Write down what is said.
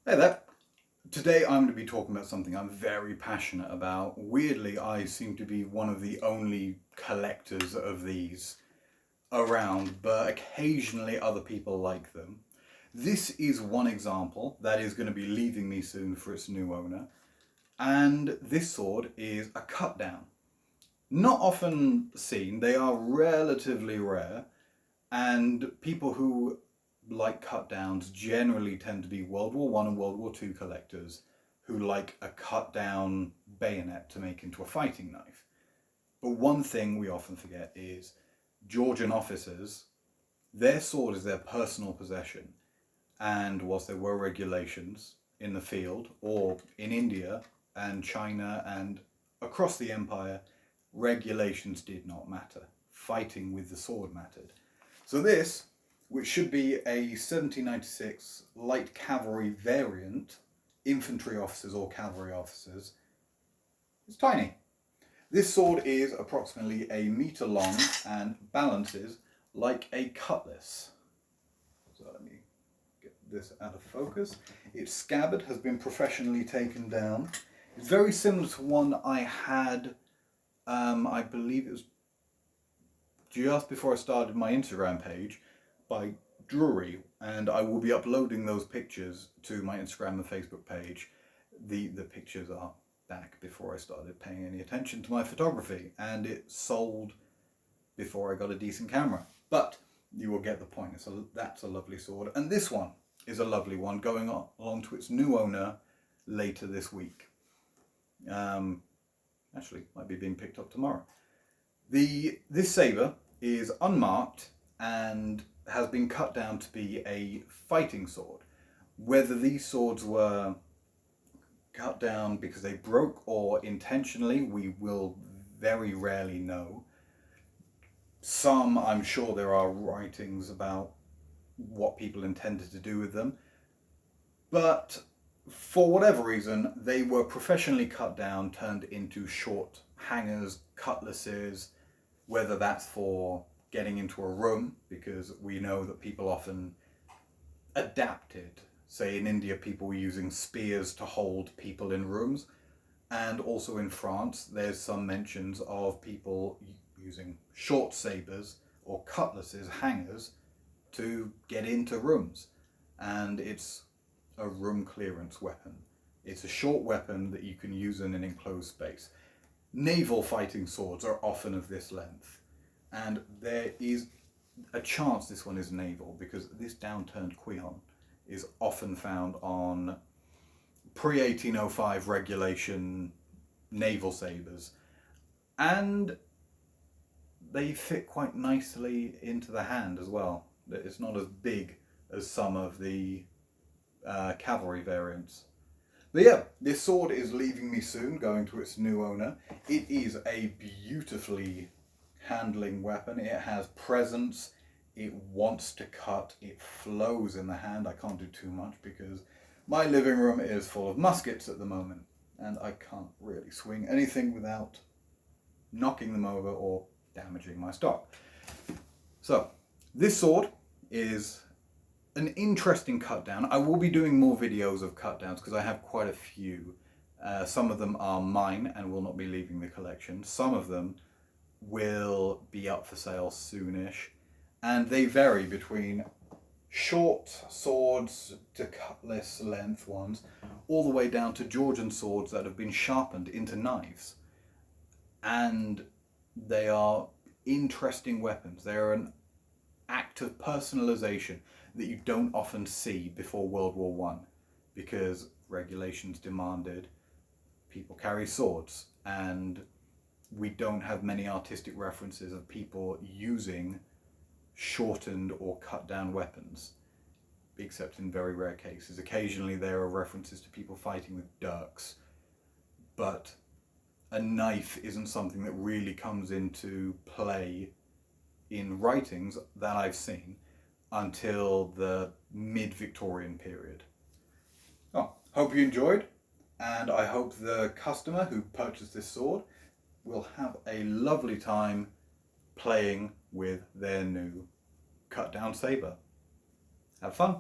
Hey there. Today I'm going to be talking about something I'm very passionate about. Weirdly, I seem to be one of the only collectors of these around, but occasionally other people like them. This is one example that is going to be leaving me soon for its new owner, and this sword is a cut down. Not often seen, they are relatively rare, and people who like cut downs generally tend to be World War One and World War Two collectors who like a cut down bayonet to make into a fighting knife. But one thing we often forget is Georgian officers, their sword is their personal possession. And whilst there were regulations in the field or in India and China and across the empire, regulations did not matter. Fighting with the sword mattered. So this, which should be a 1796 light cavalry variant, infantry officers or cavalry officers, is tiny. This sword is approximately a metre long and balances like a cutlass. So let me get this out of focus. Its scabbard has been professionally taken down. It's very similar to one I had, I believe it was just before I started my Instagram page, by Drury, and I will be uploading those pictures to my Instagram and Facebook page. The pictures are back before I started paying any attention to my photography, and it sold before I got a decent camera. But you will get the point. That's a lovely sword, and this one is a lovely one, going along to its new owner later this week. Actually, might be being picked up tomorrow. This sabre is unmarked and has been cut down to be a fighting sword. Whether these swords were cut down because they broke or intentionally, we will very rarely know. Some, I'm sure there are writings about what people intended to do with them, but for whatever reason, they were professionally cut down, turned into short hangers, cutlasses, whether that's for getting into a room, because we know that people often adapted. Say in India, people were using spears to hold people in rooms, and also in France, there's some mentions of people using short sabres or cutlasses, hangers, to get into rooms. And it's a room clearance weapon. It's a short weapon that you can use in an enclosed space. Naval fighting swords are often of this length. And there is a chance this one is naval, because this downturned quihon is often found on pre-1805 regulation naval sabres. And they fit quite nicely into the hand as well. It's not as big as some of the cavalry variants. But yeah, this sword is leaving me soon, going to its new owner. It is a beautifully handling weapon. It has presence. It wants to cut. It flows in the hand. I can't do too much because my living room is full of muskets at the moment, and I can't really swing anything without knocking them over or damaging my stock. So this sword is an interesting cut down. I will be doing more videos of cut downs because I have quite a few. Some of them are mine and will not be leaving the collection. Some of them will be up for sale soonish, and they vary between short swords to cutlass length ones, all the way down to Georgian swords that have been sharpened into knives. And they are interesting weapons. They are an act of personalization that you don't often see before World War One, because regulations demanded people carry swords, and we don't have many artistic references of people using shortened or cut down weapons, except in very rare cases. Occasionally there are references to people fighting with dirks, but a knife isn't something that really comes into play in writings that I've seen until the mid-Victorian period. Oh, hope you enjoyed, and I hope the customer who purchased this sword will have a lovely time playing with their new cut down sabre. Have fun!